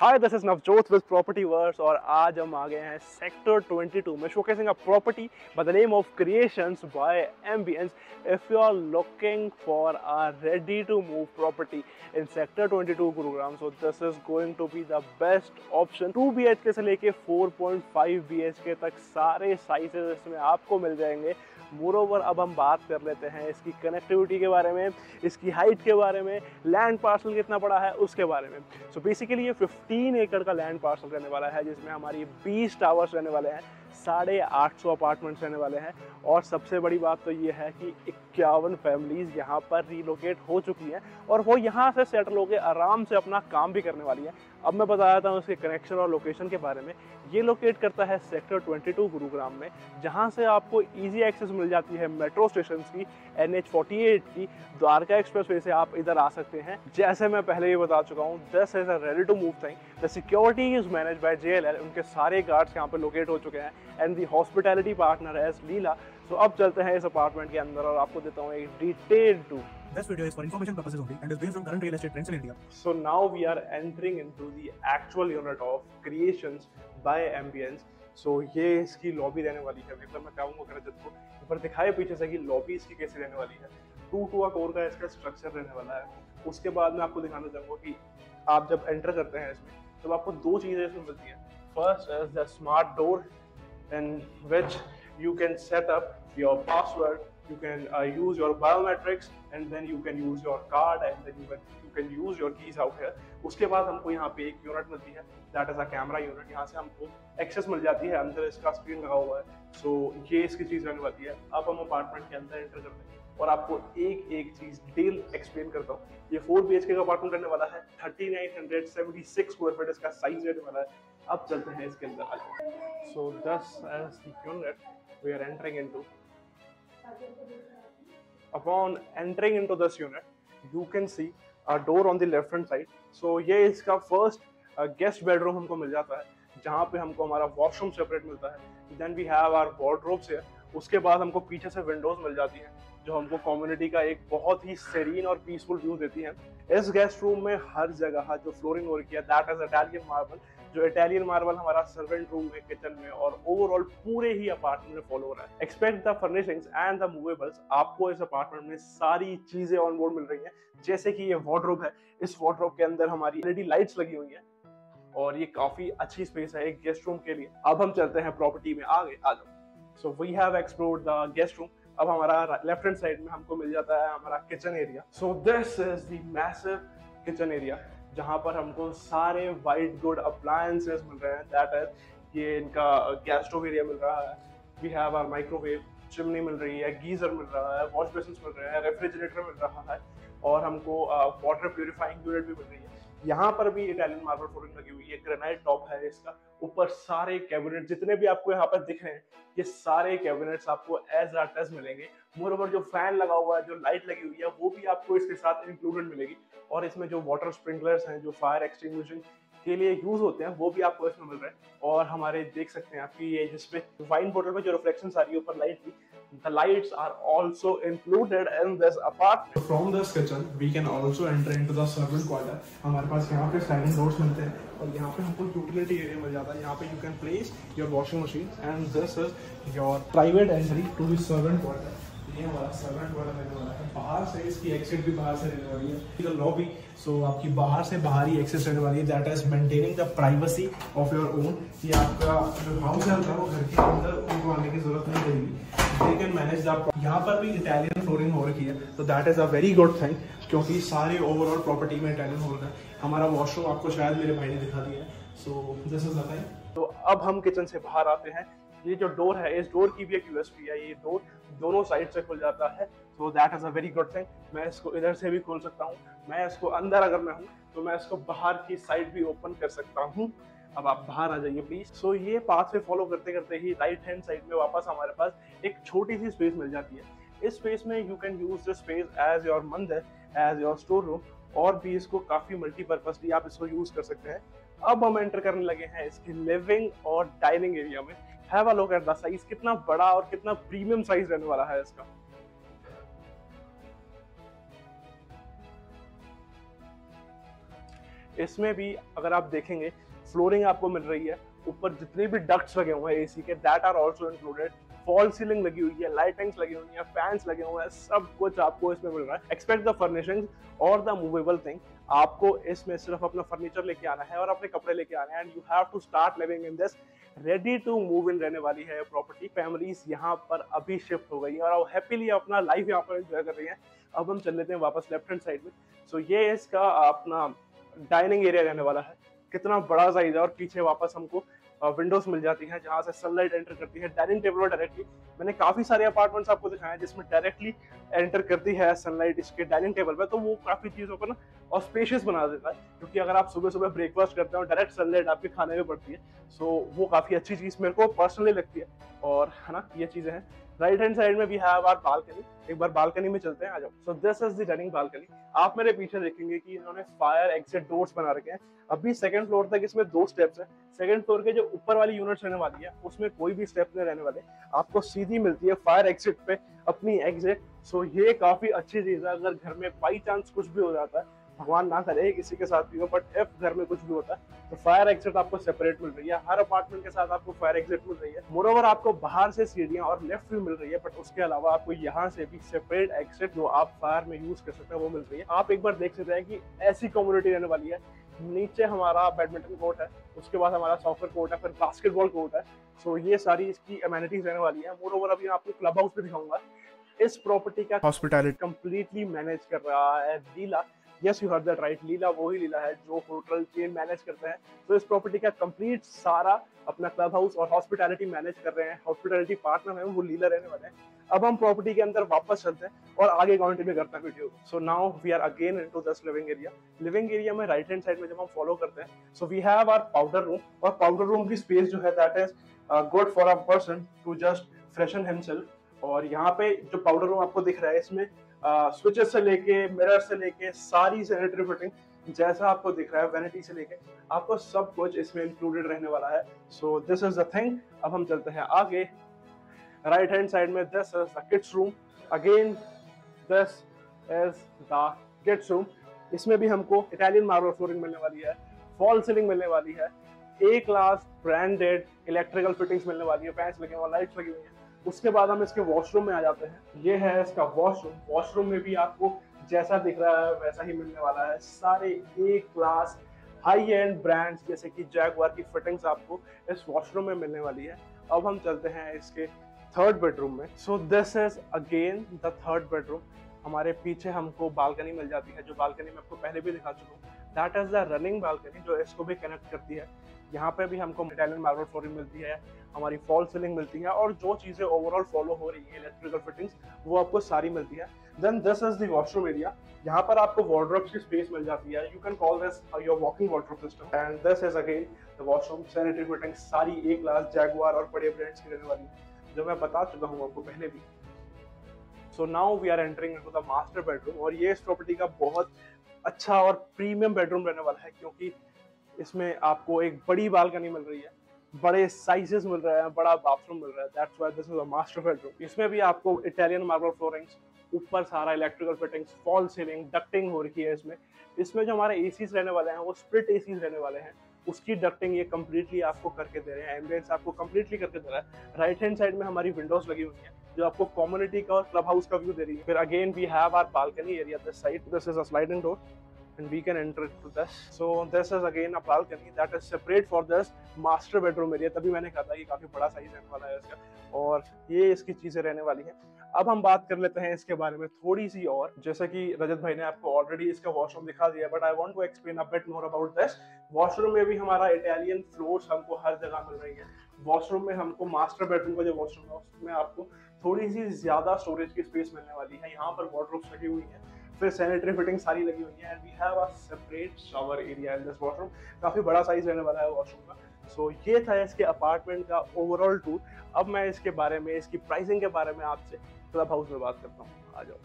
Hi this is Navjot with property verse और आज हम आ गए हैं सेक्टर 22 में showcasing a property by the name of Creations by Ambience. If you are looking for a ready to move property in sector 22 Gurugram, so this is going to be the best option. 2 BHK से लेके 4.5 BHK तक सारे sizes इसमें आपको मिल जाएंगे. Moreover अब हम बात कर लेते हैं इसकी कनेक्टिविटी के बारे में, इसकी हाइट के बारे में, लैंड पार्सल कितना बड़ा है उसके बारे में. सो बेसिकली ये 15 एकड़ का लैंड पार्सल रहने वाला है जिसमें हमारी 20 टावर्स रहने वाले हैं, 850 अपार्टमेंट्स रहने वाले हैं. और सबसे बड़ी बात तो ये है कि 51 फैमिलीज यहाँ पर रीलोकेट हो चुकी हैं और वो यहाँ से सेटल होकर आराम से अपना काम भी करने वाली है. अब मैं बता देता हूँ उसके कनेक्शन और लोकेशन के बारे में. ये लोकेट करता है सेक्टर 22 गुरुग्राम में, जहाँ से आपको इजी एक्सेस मिल जाती है मेट्रो स्टेशन की, NH48 की, द्वारका एक्सप्रेसवे से आप इधर आ सकते हैं. जैसे मैं पहले ही बता चुका हूँ, this is a ready to move thing. The security is manage by JLL. उनके सारे गार्ड्स यहाँ पे लोकेट हो चुके हैं एंड दी हॉस्पिटैलिटी पार्टनर है लीला. तो अब चलते हैं इस अपार्टमेंट के अंदर और आपको देता हूँ एक detailed tour. This video is for information purposes only and is based on current real estate trends in India. So now we are entering into the actual unit of Creations by Ambience. So ये इसकी lobby रहने वाली है. मतलब मैं कहूँगा अगर रजत को ऊपर दिखाए पीछे से कि लॉबी इसकी कैसी रहने वाली है. 2 कोर का इसका स्ट्रक्चर रहने वाला है. उसके बाद मैं आपको दिखाना चाहूँगा कि आप जब एंटर करते हैं इसमें तो आपको 2 चीज़ें इसमें मिलती हैं. First is the smart door in which you can set up your password, you can use your biometrics and then you can use your card and then you can use your keys out here. उसके बाद हमको यहाँ पे एक unit मिलती है, that is a camera unit. यहाँ से हमको एक्सेस मिल जाती है, अंदर इसका स्क्रीन लगा हुआ है. सो ये इसकी चीज़ रहने वाली है. अब हम अपार्टमेंट के अंदर एंटर करते हैं और आपको एक एक चीज़ डिटेल एक्सप्लेन करता हूँ. ये 4 BHK का अपार्टमेंट रहने वाला है. 3976 स्क्वायर फीट इसका साइज रहने वाला है. अब चलते हैं इसके अंदर आगे. So this is the unit we are entering into. Upon entering into this unit, you can see a door on the left hand side. So ये इसका first guest bedroom हमको मिल जाता है, जहाँ पे हमको हमारा वॉशरूम सेपरेट मिलता है. Then we have our wardrobes here. उसके बाद हमको पीछे से विंडोज मिल जाती हैं जो हमको कम्युनिटी का एक बहुत ही सेरीन और पीसफुल व्यू देती हैं. इस गेस्ट रूम में हर जगह जो फ्लोरिंग हो रखी है दैट इज इटालियन मार्बल. जो इटालियन मार्बल हमारा सर्वेंट रूम में, किचन में और ओवरऑल पूरे ही अपार्टमेंट में फॉलो हो रहा है. Expect the furnishings and the movables. आपको इस अपार्टमेंट में सारी चीजें ऑन बोर्ड मिल रही हैं. जैसे कि ये वार्डरोब है, इस वार्डरोब के अंदर हमारी LED लाइट्स लगी हुई हैं और ये काफी अच्छी स्पेस है एक गेस्ट रूम के लिए. अब हम चलते हैं प्रॉपर्टी में आगे. आ जाओ. So we have explored the guest room. अब हमारा लेफ्ट हैंड साइड में हमको मिल जाता है हमारा kitchen area. So this is the massive kitchen area जहाँ पर हमको सारे वाइट गुड अप्लायंसेस मिल रहे हैं. दैट इज ये इनका गैस स्टोव एरिया मिल रहा है. We have our microwave, chimney मिल रही है, गीजर मिल रहा है, वॉश बेसिन मिल रहे हैं, रेफ्रिजरेटर मिल रहा है और हमको वाटर प्यूरिफाइंग यूनिट भी मिल रही है. यहाँ पर भी इटालियन मार्बल फ्लोरिंग लगी हुई है. ग्रेनाइट टॉप है इसका. ऊपर सारे कैबिनेट जितने भी आपको यहाँ पर दिख रहे हैं ये सारे कैबिनेट्स आपको एज अ टच मिलेंगे. मोरओवर जो फैन लगा हुआ है, जो लाइट लगी हुई है वो भी आपको इसके साथ इंक्लूडेड मिलेगी. और इसमें जो वाटर स्प्रिंकलर्स हैं जो फायर एक्सटिंग्विशिंग के लिए यूज होते हैं वो भी आपको इसमें मिल रहे हैं. और हमारे देख सकते हैं आपकी ये जिसपे वाइन बॉटल में जो रिफ्लेक्शन आ रही है ऊपर लाइट की, the lights are also included in this apartment. From this kitchen, we can also enter into the servant quarter. हमारे पास यहाँ पे sliding doors मिलते हैं और यहाँ पे हमको यूटिलिटी एरिया मिल जाता है. यहाँ पे you can place your washing machine and this is your private entry to the servant quarter. ये हमारा सर्वेंट वाला रहने वाला है. बाहर से इसकी एक्सिट भी बाहर से रहने वाली है. लॉबी, सो आपकी बाहर से बाहर ही एक्सेस रहने वाली है. That is maintaining the privacy of your own. ये आपका जो हाउस है वो घर के अंदर उनको आने की जरूरत नहीं पड़ेगी. They can manage the. यहाँ पर भी इटालियन फ्लोरिंग हो रखी है तो that is a very good thing क्योंकि सारे ओवरऑल प्रॉपर्टी में इटालियन हो रखा है. हमारा वॉशरूम आपको शायद मेरे भाई ने दिखा दिया है. सो दिस इज द थिंग. तो अब हम किचन से बाहर आते हैं. ये जो डोर है इस डोर की भी एक USP है. ये डोर दोनों साइड से खुल जाता है. So that is a very good thing. मैं इसको इधर से भी खोल सकता हूँ. मैं इसको अंदर अगर मैं हूँ तो मैं इसको बाहर की साइड भी ओपन कर सकता हूँ. अब आप बाहर आ जाइए प्लीज. सो ये पाथ वे फॉलो करते करते ही राइट हैंड साइड में वापस हमारे पास एक छोटी सी स्पेस मिल जाती है. इस स्पेस में you can use this space as your mandir, as your store room और भी इसको काफी मल्टीपर्पसली आप इसको यूज कर सकते हैं. अब हम एंटर करने लगे हैं इसकी लिविंग और डाइनिंग एरिया में. Have a look at the size. कितना बड़ा और कितना प्रीमियम साइज रहने वाला है इसका. इसमें भी अगर आप देखेंगे फ्लोरिंग आपको मिल रही है, ऊपर जितने भी डक्ट्स लगे हुए हैं एसी के that are also included, fall ceiling लगी हुई है, लाइटिंग्स लगी हुई है, फैंस लगे हुए हैं, सब कुछ आपको इसमें मिल रहा है। एक्सपेक्ट द फर्निशिंग और द मूवेबल थिंग, आपको इसमें सिर्फ अपना फर्नीचर लेके आना है और अपने कपड़े लेके आना है and you have to start living in this. Ready to move in रहने वाली है प्रॉपर्टी। फैमिलीज यहाँ पर अभी शिफ्ट हो गई है और हैप्पीली अपना लाइफ यहाँ पर एंजॉय कर रही है। अब हम चल लेते हैं वापस लेफ्ट हैंड साइड में। सो ये इसका अपना डाइनिंग एरिया रहने वाला है, कितना बड़ा साइज है और पीछे वापस हमको विंडोज मिल जाती हैं जहां से सनलाइट एंटर करती है डाइनिंग टेबल और डायरेक्टली। मैंने काफी सारे अपार्टमेंट्स आपको दिखाए हैं जिसमें डायरेक्टली एंटर करती है सनलाइट इसके डाइनिंग टेबल पे, तो वो काफी चीजों को ना और स्पेशियस बना देता है, क्योंकि अगर आप सुबह सुबह ब्रेकफास्ट करते हैं और डायरेक्ट सनलाइट आपके खाने में पड़ती है, सो वो काफी अच्छी चीज मेरे को पर्सनली लगती है। और है ना, ये चीजें हैं। राइट हैंड साइड में भी है आवर बालकनी। एक बार बालकनी में चलते हैं, आ जाओ। सो this is the running balcony. आप मेरे पीछे देखेंगे कि इन्होंने फायर एग्जिट डोर्स बना रखे हैं। अभी सेकंड फ्लोर तक इसमें 2 स्टेप्स हैं। सेकंड फ्लोर के जो ऊपर वाली यूनिट्स रहने वाली है उसमें कोई भी स्टेप नहीं रहने वाले, आपको सीधी मिलती है फायर एग्जिट पे अपनी एग्जिट। सो ये काफी अच्छी चीज है। अगर घर में बाई चांस कुछ भी हो जाता है, भगवान ना करे किसी के साथ भी हो, बट इफ घर में कुछ भी होता है तो फायर एग्जिट आपको सेपरेट मिल रही है। हर अपार्टमेंट के साथ आपको फायर एग्जिट मिल रही है। मोरओवर आपको बाहर से सीढ़ियां और लेफ्ट भी मिल रही है, बट उसके अलावा आपको यहाँ से भी सेपरेट एग्जिट जो आप फायर में यूज कर सकते हैं वो मिल रही है। आप एक बार देख सकते हैं कि ऐसी कम्युनिटी रहने वाली है। नीचे हमारा बैडमिंटन कोर्ट है, उसके बाद हमारा सॉकर कोर्ट है, फिर बास्केटबॉल कोर्ट है। सो ये सारी इसकी अमेनिटीज रहने वाली है। मोरओवर अभी आपको क्लब हाउस भी दिखाऊंगा। इस प्रॉपर्टी का हॉस्पिटैलिटी कंप्लीटली मैनेज कर रहा है Leela. Yes, you heard that right, Leela वही लीला है जो होटल चेन मैनेज करते हैं। तो इस प्रॉपर्टी का कंप्लीट सारा अपना क्लब हाउस और हॉस्पिटैलिटी मैनेज कर रहे हैं। हॉस्पिटैलिटी पार्टनर है वो लीला रहने वाले हैं। अब हम प्रॉपर्टी के अंदर वापस चलते हैं और आगे कंटिन्यू करते हैं video. So now we are again into this living area. Living area में राइट हैंड साइड में जब हम फॉलो करते हैं, so we have our powder room. और पाउडर रूम की स्पेस जो है that is good for a person to just freshen himself. और यहाँ पे जो पाउडर रूम आपको दिख रहा है, इसमें स्विचेस से लेके मिरर से लेके सारी सैनिटरी फिटिंग जैसा आपको दिख रहा है, वैनिटी से लेके आपको सब कुछ इसमें इंक्लूडेड रहने वाला है। सो दिस इज द थिंग। अब हम चलते हैं आगे। राइट हैंड साइड में this is the kids room. Again this is the kids room. इसमें भी हमको इटालियन मार्बल फ्लोरिंग मिलने वाली है, फॉल सीलिंग मिलने वाली है, ए क्लास ब्रांडेड इलेक्ट्रिकल फिटिंग्स मिलने वाली है, फैंस लगे हुए, लाइट्स लगी हुई है। उसके बाद हम इसके वॉशरूम में आ जाते हैं। ये है इसका वॉशरूम। वॉशरूम में भी आपको जैसा दिख रहा है वैसा ही मिलने वाला है। सारे ए क्लास हाई एंड ब्रांड्स जैसे कि जैगुआर की फिटिंग्स आपको इस वॉशरूम में मिलने वाली है। अब हम चलते हैं इसके थर्ड बेडरूम में। सो this is again the third bedroom. हमारे पीछे हमको बालकनी मिल जाती है, जो बालकनी में आपको पहले भी दिखा चुका हूँ। That is the running balcony जो इसको भी कनेक्ट करती है। यहाँ पे भी हमको इटालियन मार्बल फ्लोरिंग मिलती है, हमारी फॉल सीलिंग मिलती है और जो चीजें ओवरऑल फॉलो हो रही है इलेक्ट्रिकल फिटिंग्स वो आपको सारी मिलती है। Then this is the washroom area. यहाँ पर आपको वार्डरोब्स की स्पेस मिल जाती है। You can call this your walking wardrobe system. And this is again the washroom. Sanitary fitting सारी ए क्लास जैगुआर और बड़े ब्रांड्स की रहने वाली है, जो मैं बता चुका हूँ आपको पहले भी। So now we are entering into the master bedroom. और ये इस प्रॉपर्टी का बहुत अच्छा और प्रीमियम बेडरूम रहने वाला है, क्योंकि इसमें आपको एक बड़ी बालकनी मिल रही है, बड़े साइजेस मिल रहे हैं, बड़ा बाथरूम मिल रहा है। That's why this is a master bedroom. इसमें भी आपको इटालियन मार्बल फ्लोरिंग्स, ऊपर सारा electrical fittings, fall ceiling, ducting हो रखी है इसमें जो हमारे एसीज रहने वाले हैं वो स्प्लिट एसीज रहने वाले हैं, उसकी डक्टिंग ये कंप्लीटली आपको करके दे रहे हैं। एम्बियंस आपको कंप्लीटली करके दे रहा है। राइट हैंड साइड में हमारी विंडोज लगी हुई है जो आपको कम्युनिटी का और क्लब हाउस का व्यू दे रही है। फिर again we have our balcony area this side. This is a sliding door and we can enter to this. So this is again a balcony that is separate for this master bedroom area. तभी मैंने कहा था कि काफी बड़ा size रहने वाला है इसका, और ये इसकी चीजें रहने वाली हैं। अब हम बात कर लेते हैं इसके बारे में थोड़ी सी और। जैसा कि रजत भाई ने आपको ऑलरेडी इसका वॉशरूम दिखा दिया, but I want to explain a bit more about this. Washroom में भी हमारा इटालियन फ्लोर्स हमको हर जगह मिल रही है। वॉशरूम में हमको मास्टर बेडरूम का जो वॉशरूम है उसमें आपको थोड़ी सी ज्यादा स्टोरेज की स्पेस मिलने वाली है। यहाँ पर वार्डरोब्स लगी हुई है, फिर सैनिटरी फिटिंग सारी लगी हुई है, and we have a separate shower area in this washroom. काफी बड़ा साइज रहने वाला है वॉशरूम का। सो ये था इसके अपार्टमेंट का ओवरऑल टूर। अब मैं इसके बारे में, इसकी प्राइसिंग के बारे में आपसे क्लब हाउस में बात करता हूँ। आ जाओ।